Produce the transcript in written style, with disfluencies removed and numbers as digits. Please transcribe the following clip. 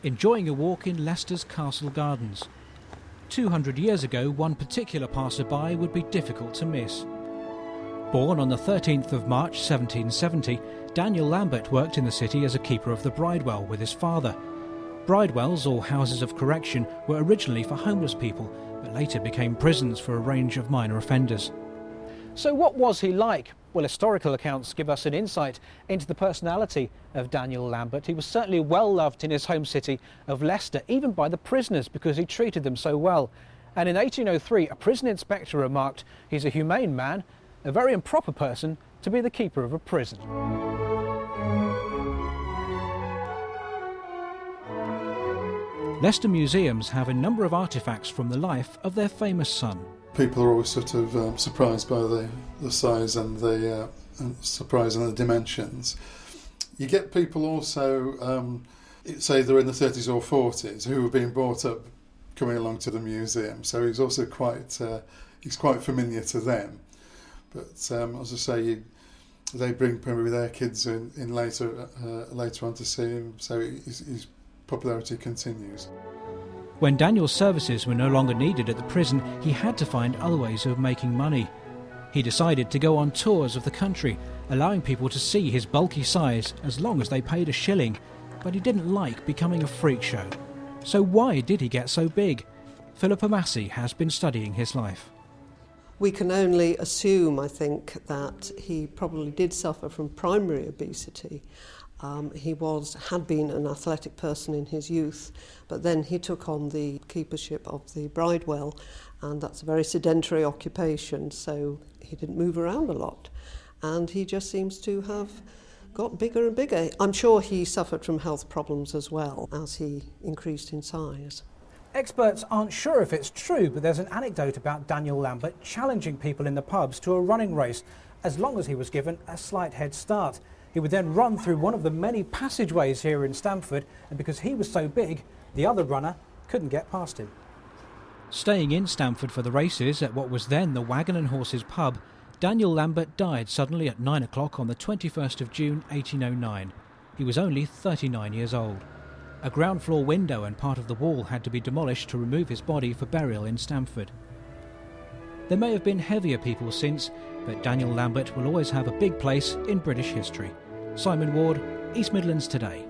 enjoying a walk in Leicester's castle gardens. 200 years ago, one particular passer-by would be difficult to miss. Born on the 13th of March 1770, Daniel Lambert worked in the city as a keeper of the bridewell with his father. Bridewells, or houses of correction, were originally for homeless people, but later became prisons for a range of minor offenders. So what was he like? Well, historical accounts give us an insight into the personality of Daniel Lambert. He was certainly well loved in his home city of Leicester, even by the prisoners, because he treated them so well. And in 1803, a prison inspector remarked, "He's a humane man, a very improper person to be the keeper of a prison." Leicester museums have a number of artefacts from the life of their famous son. People are always sort of surprised by the size and the dimensions. You get people also, say they're in the 30s or 40s, who have been brought up coming along to the museum. So he's also quite familiar to them. But as I say, they bring probably their kids in later on to see him. So his popularity continues. When Daniel's services were no longer needed at the prison, he had to find other ways of making money. He decided to go on tours of the country, allowing people to see his bulky size as long as they paid a shilling. But he didn't like becoming a freak show. So why did he get so big? Philippa Massey has been studying his life. We can only assume, I think, that he probably did suffer from primary obesity. He had been an athletic person in his youth, but then he took on the keepership of the bridewell, and that's a very sedentary occupation, so he didn't move around a lot. And he just seems to have got bigger and bigger. I'm sure he suffered from health problems as well as he increased in size. Experts aren't sure if it's true, but there's an anecdote about Daniel Lambert challenging people in the pubs to a running race, as long as he was given a slight head start. He would then run through one of the many passageways here in Stamford, and because he was so big, the other runner couldn't get past him. Staying in Stamford for the races at what was then the Wagon and Horses pub, Daniel Lambert died suddenly at 9 o'clock on the 21st of June 1809. He was only 39 years old. A ground floor window and part of the wall had to be demolished to remove his body for burial in Stamford. There may have been heavier people since, but Daniel Lambert will always have a big place in British history. Simon Ward, East Midlands Today.